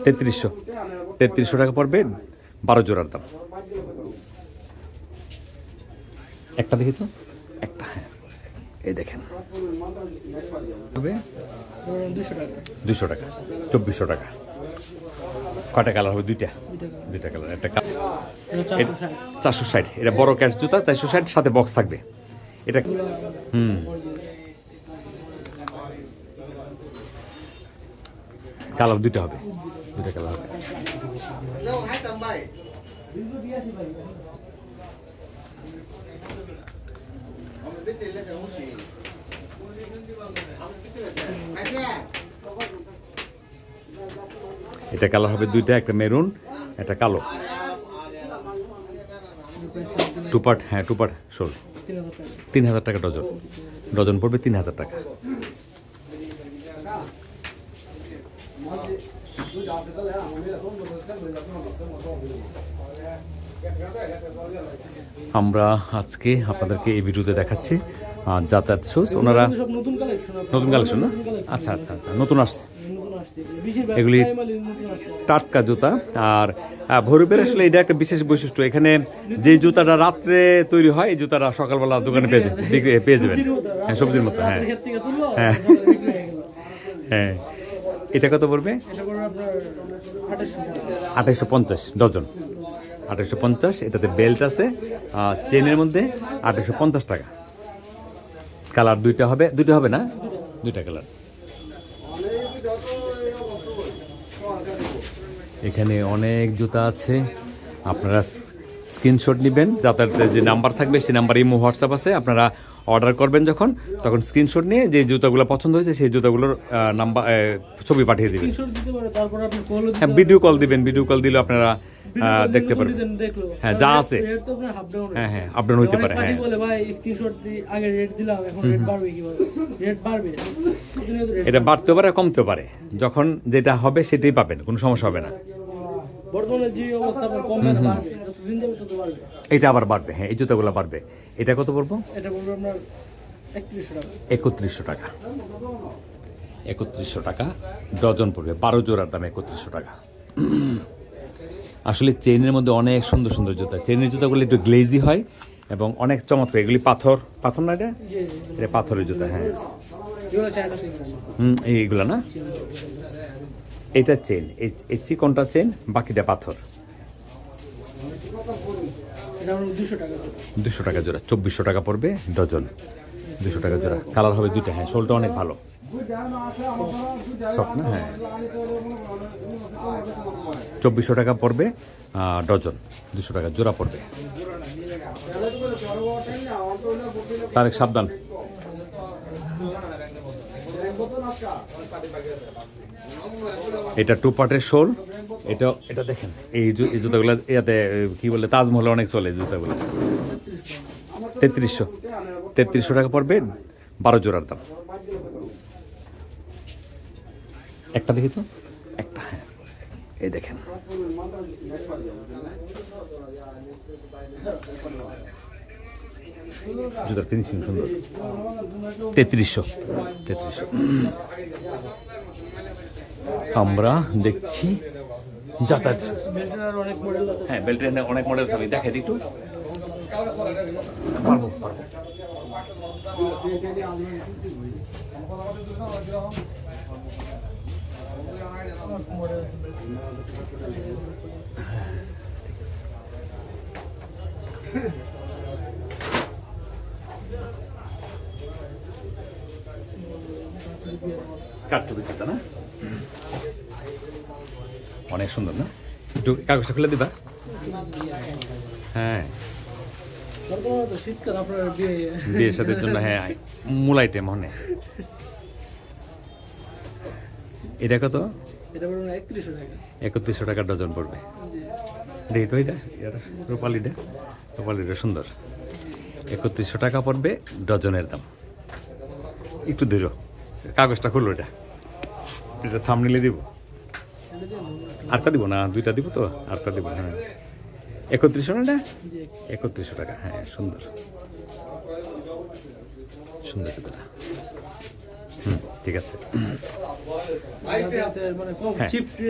3300 3300 টাকা পড়বে 12 জোড়ার দাম। একটা দেখি তো, একটা, হ্যাঁ এই দেখেন 200 টাকা 2400 টাকা। কয়টা কালার হবে? দুইটা কালার। একটা 460, এটা বড় ক্যাশ জুতা 460, সাথে বক্স থাকবে এটা। কালার দুইটা হবে, দুইটা কালার হবে। এটা কালার হবে দুইটা, একটা মেরুন, একটা কালো। টুপাট, হ্যাঁ টুপাট শোল 3000 টাকা ডজন। ডজন পড়বে 3000 টাকা। আমরা আজকে আপনাদেরকে এই ভিডিওতে দেখাচ্ছি যাতায়াত শুজ। ওনারা নতুন কালেকশন না? আচ্ছা আচ্ছা আচ্ছা, নতুন আসছে এগুলি টাটকা জুতা। আর ভৈরবের আসলে এটা একটা বিশেষ বৈশিষ্ট্য, এখানে যে জুতাটা রাত্রে তৈরি হয় এই জুতাটা সকালবেলা দোকানে পেয়ে যাবেন। হ্যাঁ সবজির মতো। হ্যাঁ হ্যাঁ হ্যাঁ। এটা কত পড়বে? 2850 ডজন। 2850। এটাতে বেল্ট আছে, চেনের মধ্যে 2850 টাকা। কালার দুইটা হবে, দুইটা হবে না, দুইটা কালার। এখানে অনেক জুতা আছে, আপনারা স্ক্রিনশট নেবেন। যাতায়াতের যে নাম্বার থাকবে সেই নাম্বার ইমো হোয়াটসঅ্যাপ আছে, আপনারা অর্ডার করবেন তখন স্ক্রিনশট নিয়ে যে জুতাগুলো পছন্দ হয়েছে সেই জুতাগুলোর নাম্বার ছবি পাঠিয়ে দিবেন। হ্যাঁ ভিডিও কল দিবেন, ভিডিও কল দিলে আপনারা দেখতে পারবেন। হ্যাঁ যা আছে, হ্যাঁ হ্যাঁ আপডাউন হইতে পারে। হ্যাঁ এটা বাড়তে পারে কমতে পারে, যখন যেটা হবে সেটাই পাবেন, কোনো সমস্যা হবে না। এটা আবার বাড়বে, হ্যাঁ এই জুতাগুলো বাড়বে। এটা কত পড়বো? 3100 টাকা। 3100 টাকা ডজন পড়বে, 12 জোড়ার দাম 3100 টাকা। আসলে চেইনের মধ্যে অনেক সুন্দর সুন্দর জুতা। চেইনের জুতাগুলো একটু গ্লেজি হয় এবং অনেক চমৎকার। এগুলি পাথর না, এটা পাথরের জুতা। হ্যাঁ এইগুলা না, এটা চেন, এই চিকনটা চেন, বাকিটা পাথর। 200 টাকা জোড়া। 2400 টাকা পড়বে ডজন। 200 টাকা জোড়া। কালার হবে দুইটা। হ্যাঁ শোলটা অনেক ভালো, সফট না? হ্যাঁ 2400 টাকা পড়বে ডজন। 200 টাকা জোড়া পড়বে। তারেক সাবধান। এটা টু পার্টের শোল। এটা দেখেন, এই জুতাগুলো ইয়াতে কি বলে, তাজমহলে অনেক চলে জুতাগুলো। 3300 টাকা পড়বে, 12 জোড়ার দাম। একটা দেখি তো, একটা, হ্যাঁ এই দেখেন জুতার ফিনিশিং সুন্দর। 3300। আমরা দেখছি যাতায়াত। হ্যাঁ বেল্টের অনেক মডেল থাকবে, দেখাই একটু। পারবো কাঠচুপি জুতা না, অনেক সুন্দর না? একটু কাগজটা খুলে দিবা। হ্যাঁ বিয়ের সাথে জন্য, হ্যাঁ মূল আইটেম মনে। এটা কত? 3100 টাকা ডজন পড়বে। দেখি তো এটা রূপালিটা সুন্দর। 3100 টাকা পড়বে ডজনের দাম। একটু ধরো, কাগজটা খুললো। এটা থাম্বনেইলে দিব। আটটা দিব না, দুইটা দিব তো, আটটা দিব। হ্যাঁ 3100 না? 3100 টাকা। হ্যাঁ সুন্দর সুন্দর জুতাটা। ঠিক আছে,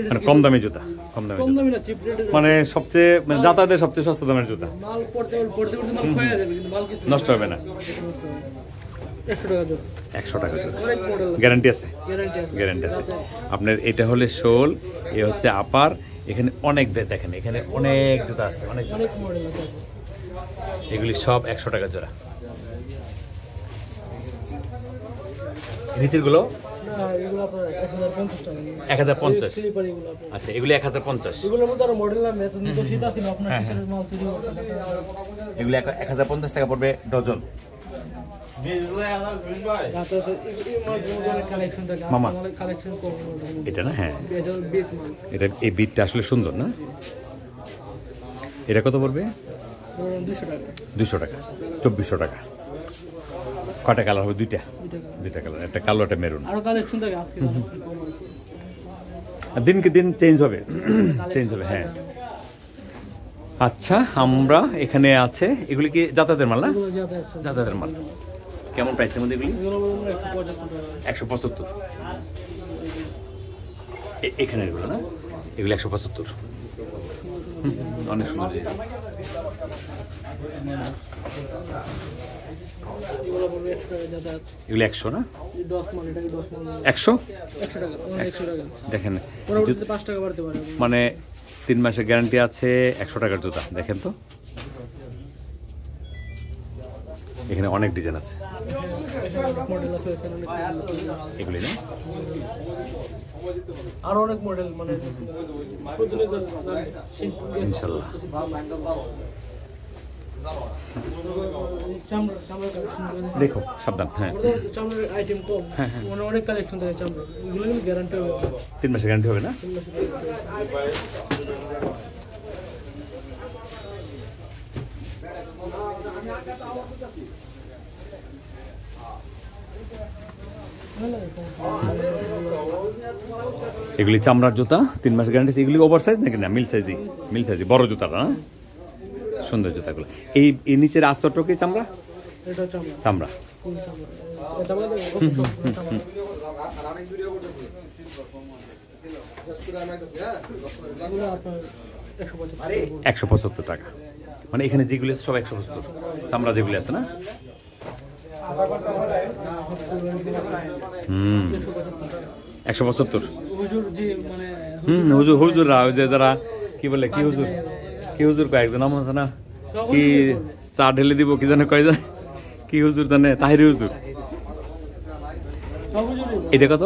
মানে কম দামি জুতা, কম দামি মানে সবচেয়ে যাতায়াতের সবচেয়ে সস্তা দামের জুতা, নষ্ট হবে না। 100 টাকা জোড়া, গ্যারান্টি আছে, গ্যারান্টি আছে। আপনার এটা হলে শোল, এ হচ্ছে আপার। এখানে অনেক দেখেন, এখানে অনেক জুতা আছে, অনেক মডেল আছে। এগুলি সব 100 টাকা জোড়া। নিচের গুলো 1050। আচ্ছা, এগুলি 1050। এগুলি 1050 টাকা পড়বে ডজন। মামা এটা না, হ্যাঁ এটা, এই বিটটা আসলে সুন্দর না। এটা কত পড়বে? 200 টাকা, 2400 টাকা। কয়টা কালার হবে? দুইটা কালার, একটা কালো একটা মেরুন। দিনকে দিন চেঞ্জ হবে, হ্যাঁ। আচ্ছা, আমরা এখানে আছে, এগুলি কি যাতায়াতের মাল না? যাতায়াতের মাল। কেমন প্রাইসের মধ্যে এগুলি? 175। এখানে এগুলো না, এগুলো 175। অনেক সুন্দর। এগুলো 100 না, 100 দেখেন, মানে 3 মাসের গ্যারান্টি আছে। 100 টাকার জুতা দেখেন তো, এখানে অনেক ডিজাইন আছে। এগুলি না আরো অনেক মডেল, মানে ইনশাল্লাহ। দেখো সাবধান, হ্যাঁ চামড়ার আইটেম কম, মানে অনেক কালেকশন থাকে চামড়া। এগুলো কিন্তু গ্যারান্টি হবে, 3 মাসের গ্যারান্টি হবে না। এগুলি চামড়ার জুতা, 3 মাসের গ্যারান্টি। এগুলি ওভার সাইজ নাকি? না, মিল সাইজি, বড় জুতাটা না, সুন্দর জুতাগুলো। এই নিচের আস্তরটা কি চামড়া? চামড়া। $175 টাকা, মানে এখানে যেগুলি আছে সব 175। চামড়া যেগুলি আছে না, হুম 175। হুজুররা ওই যে যারা কি বলে, কি হুজুর কয়েকজন নাম আছে না, কি চা ঢেলে দিব কি জানে কয় যায়, কি হুজুর জানে, তাহিরি হুজুর। এটা কত?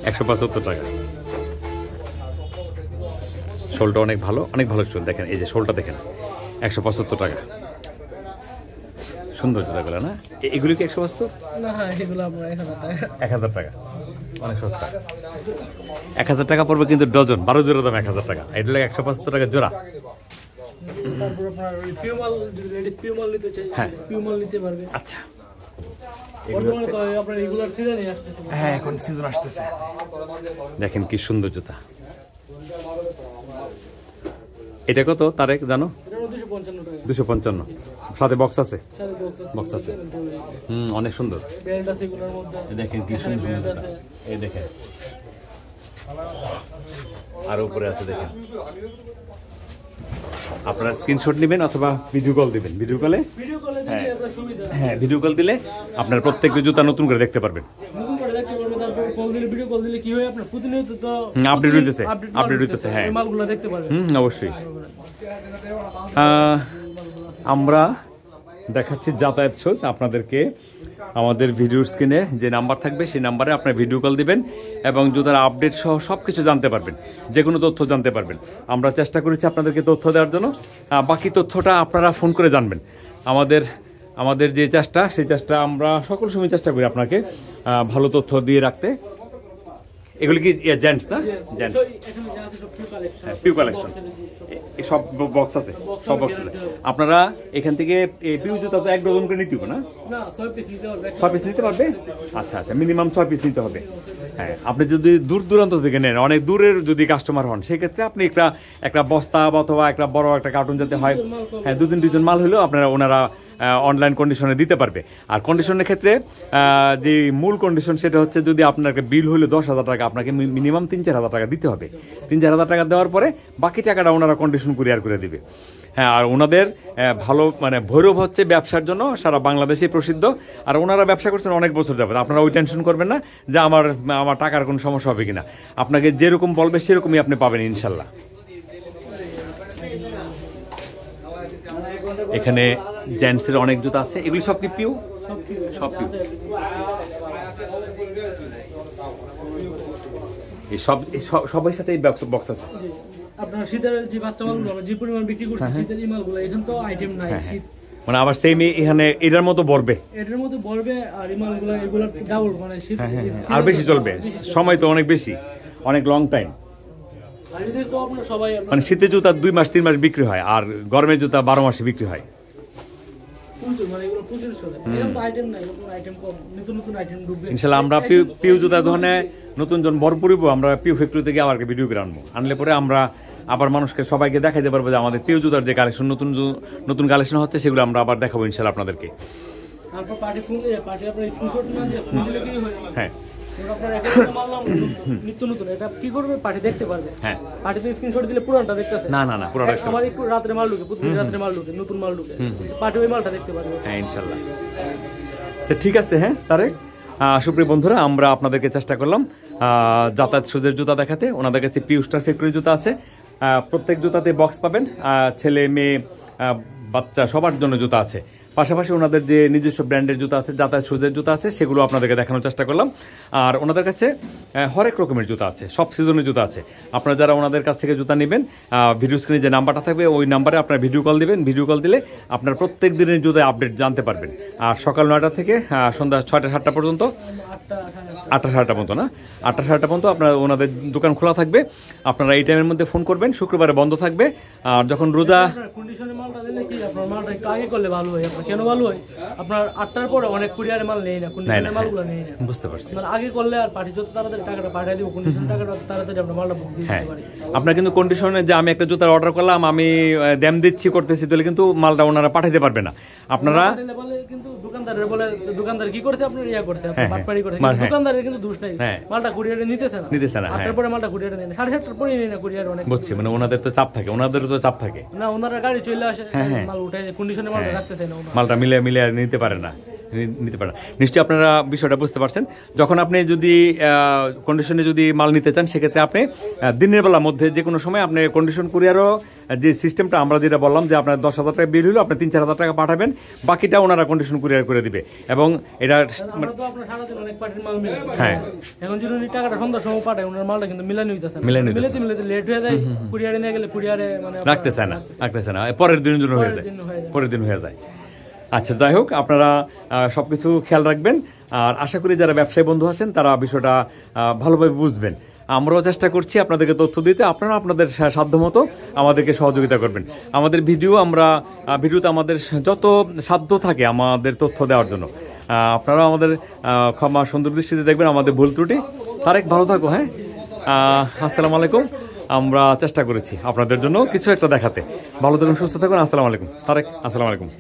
175 টাকা। শোলটা অনেক ভালো, অনেক ভালো শোল। দেখেন এই যে শোলটা দেখেন, 175 টাকা। সুন্দর জুতাগুলো না। এগুলি কি 175? না, এগুলো আমরা 1000 টাকা, অনেক সস্তা। 1000 টাকা পড়বে কিন্তু ডজন, 12 জোড়া দাম 1000 টাকা। এটা 175 টাকা জোড়া। আচ্ছা, হ্যাঁ এখন সিজন আসতেছে। দেখেন কি সুন্দর জুতা। এটা কত তারেক জানো? 255। সাথে বক্স আছে, বক্স আছে। অনেক সুন্দর। দেখেন কি সুন্দর জুতা। এই দেখেন, আর উপরে আছে দেখেন। আপনারা স্ক্রিনশট নেবেন অথবা ভিডিও কল দিবেন। ভিডিও কলে, হ্যাঁ ভিডিও কল দিলে আপনার প্রত্যেকটা জুতা নতুন করে দেখতে পারবেন। আপডেট হইতেছে, হ্যাঁ অবশ্যই। আমরা দেখাচ্ছি যাতায়াত শোজ আপনাদেরকে। আমাদের ভিডিও স্ক্রিনে যে নাম্বার থাকবে সেই নাম্বারে আপনার ভিডিও কল দিবেন এবং জুতার আপডেট সহ সব কিছু জানতে পারবেন, যে কোনো তথ্য জানতে পারবেন। আমরা চেষ্টা করেছি আপনাদেরকে তথ্য দেওয়ার জন্য, বাকি তথ্যটা আপনারা ফোন করে জানবেন। আমাদের যে চেষ্টা, সেই চেষ্টা আমরা সকল সময় চেষ্টা করি আপনাকে ভালো তথ্য দিয়ে রাখতে। এগুলি কি জেন্টস না? জেন্টস পিউ কালেকশন, সব বক্স আছে, সব বক্স আছে। আপনারা এখান থেকে পিউ জুতা তো 1 ডজন করে নিতে হবে না? 6 পিস নিতে পারবে? আচ্ছা, মিনিমাম 6 পিস নিতে হবে। হ্যাঁ, আপনি যদি দূর দূরান্ত থেকে নেন, অনেক দূরের যদি কাস্টমার হন, সেক্ষেত্রে আপনি একটা বস্তা অথবা একটা বড় একটা কার্টুন যাতে হয়, হ্যাঁ 2-3 মাল হলেও ওনারা অনলাইন কন্ডিশনে দিতে পারবে। আর কন্ডিশনের ক্ষেত্রে যে মূল কন্ডিশন সেটা হচ্ছে, যদি আপনাকে বিল হলে 10,000 টাকা, আপনাকে মিনিমাম 3-4 হাজার টাকা দিতে হবে। 3-4 হাজার টাকা দেওয়ার পরে বাকি টাকাটা ওনারা কন্ডিশন কুরিয়ার করে দিবে। হ্যাঁ, আর ওনাদের ভালো ভৈরব হচ্ছে ব্যবসার জন্য সারা বাংলাদেশে প্রসিদ্ধ। আর ওনারা ব্যবসা করছেন অনেক বছর যাবে। আপনারা ওই টেনশন করবেন না যে আমার টাকার কোনো সমস্যা হবে কিনা। আপনাকে যেরকম বলবে সেরকমই আপনি পাবেন ইনশাল্লাহ। এখানে জেন্টসের অনেক জুতা আছে, এগুলি সব কি পিউ? সব পিউ। এই সবার সাথে এই বক্স আছে। আপনার শীতের যে বাচ্চা মালগুলো আমরা যে পরিমাণ বিক্রি করছি, শীতের এই মালগুলো এখন তো আইটেম নাই। মানে আবার সেম এখানে এটার মতো বলবে, এটার মতো বলবে। আর এই মালগুলো এগুলো ডাবল, মানে শীত আর বেশি চলবে, সময় তো অনেক বেশি, অনেক লং টাইম। মানে শীতের জুতা 2 মাস 3 মাস বিক্রি হয়, আর গরমের জুতা 12 মাসে বিক্রি হয়। ইনশাল্লাহ আমরা পিউ জুতা ধরনের নতুন জন ভরপুরিব, আমরা পিউ ফ্যাক্টরি থেকে আবার ভিডিও করে আনলে পরে আমরা আবার মানুষকে সবাইকে দেখাইতে পারবো যে আমাদের পিউ জুতার যে কালেকশন নতুন কালেকশন হচ্ছে, সেগুলো আমরা আবার দেখাবো ইনশাল্লাহ আপনাদেরকে। হ্যাঁ, নিত্য নতুন এটা কি করবে, পার্টি দেখতে পারবে। হ্যাঁ, পার্টিতে স্ক্রিনশট দিলে পুরানটা দেখতে পাবে। না পুরাটা আমার একটু রাতে মাল ঢুকে, প্রতিদিন রাতে মাল ঢুকে, নতুন মাল ঢুকে, পার্টি ওই মালটা দেখতে পারবে। হ্যাঁ ইনশাআল্লাহ। তো ঠিক আছে। হ্যাঁ তারেক, সুপ্রিয় বন্ধুরা, আমরা আপনাদেরকে চেষ্টা করলাম যাতায়াত সুজের জুতা দেখাতে। ওনাদের কাছে পিউ স্টার ফ্যাক্টরি জুতা আছে, প্রত্যেক জুতাতে বক্স পাবেন, ছেলে মেয়ে বাচ্চা সবার জন্য জুতা আছে। পাশাপাশি ওনাদের যে নিজস্ব ব্র্যান্ডের জুতা আছে, যাতায়াত সুজের জুতা আছে, সেগুলো আপনাদেরকে দেখানোর চেষ্টা করলাম। আর ওনাদের কাছে হরেক রকমের জুতা আছে, সব সিজনের জুতা আছে। আপনারা যারা ওনাদের কাছ থেকে জুতা নেবেন, ভিডিও স্ক্রিনে যে নাম্বারটা থাকবে ওই নাম্বারে আপনার ভিডিও কল দিবেন। ভিডিও কল দিলে আপনার প্রত্যেক দিনের জুতায় আপডেট জানতে পারবেন। আর সকাল 9টা থেকে সন্ধ্যা 6টা-7টা পর্যন্ত, 8টা-7টা পর্যন্ত না, 8টা-7টা পর্যন্ত আপনার ওনাদের দোকান খোলা থাকবে। আপনারা এই টাইমের মধ্যে ফোন করবেন। শুক্রবারে বন্ধ থাকবে। আর যখন রোজা কন্ডিশনের মালটা দিলে কি আপনার মালটা একটু আগে করলে ভালো হয়। আপনার কেন ভালো হয়, আপনার 8টার পরে অনেক কুরিয়ারের মাল নেই না, কন্ডিশনের মালগুলো নেই না। বুঝতে পারছি। মানে আগে করলে আর পার্টি যত তাড়াতাড়ি টাকাটা পাঠিয়ে দিব, কন্ডিশন টাকাটা তাড়াতাড়ি আমরা মালটা বুক দিয়ে দিতে পারি। আপনার কিন্তু কন্ডিশনে যে আমি একটা জুতার অর্ডার করলাম, আমি দাম দিচ্ছি করতেছি, তাহলে কিন্তু মালটা ওনারা পাঠাইতে পারবে না। আপনারা কিন্তু দোকানদারের বলে, দোকানদার কি করতে আপনার ইয়া করতে, আপনি বাটপাড়ি করতে, দোকানদারের কিন্তু দোষ নাই। মালটা কুরিয়ারে নিতেছে না। 8টার পরে মালটা কুরিয়ারে নেয় না, 7:30টার পরে নেয় না কুরিয়ার। অনেক বুঝছি, মানে ওনাদের তো চাপ থাকে, ওনাদেরও তো চাপ থাকে না, ওনারা গাড়ি চলে আসে, মাল উঠায় কন্ডিশনে মালটা রাখতেছে না, মালটা মিলে নিতে পারে না। নিশ্চয়ই আপনারা বিষয়টা বুঝতে পারছেন। যখন আপনি যদি কন্ডিশনে যদি মাল নিতে চান, সেক্ষেত্রে আপনি দিনের বেলার মধ্যে যে কোনো সময় আপনি কন্ডিশন কুরিয়ারও যে সিস্টেমটা আমরা যেটা বললাম, যে আপনার 10,000 টাকা বিল হলো, আপনি 3-4 হাজার টাকা পাঠাবেন, বাকিটা ওনারা কন্ডিশন কুরিয়ার করে দিবে। এবং এটা হ্যাঁ, এখন যদি টাকাটা সন্ধ্যার সময় পাঠায়, ওনার মালটা কিন্তু মিলানি হইতেছে, মিলাতে লেট হয়ে যায়। কুরিয়ারে নিয়ে গেলে কুরিয়ারে মানে রাখতেছে না, পরের দিনের জন্য পরের দিন হয়ে যায়। আচ্ছা, যাই হোক, আপনারা সবকিছু খেয়াল রাখবেন। আর আশা করি যারা ব্যবসায়ী বন্ধু আছেন তারা বিষয়টা ভালোভাবে বুঝবেন। আমরাও চেষ্টা করছি আপনাদেরকে তথ্য দিতে, আপনারা আপনাদের সাধ্যমতো আমাদেরকে সহযোগিতা করবেন। আমাদের ভিডিওতে আমাদের যত সাধ্য থাকে আমাদের তথ্য দেওয়ার জন্য, আপনারা আমাদের ক্ষমা সুন্দর দৃষ্টিতে দেখবেন আমাদের ভুল ত্রুটি। তারেক, ভালো থাকো। হ্যাঁ, আসসালামু আলাইকুম। আমরা চেষ্টা করেছি আপনাদের জন্য কিছু একটা দেখাতে। ভালো থাকুন, সুস্থ থাকুন। আসসালামু আলাইকুম। তারেক, আসসালামু আলাইকুম।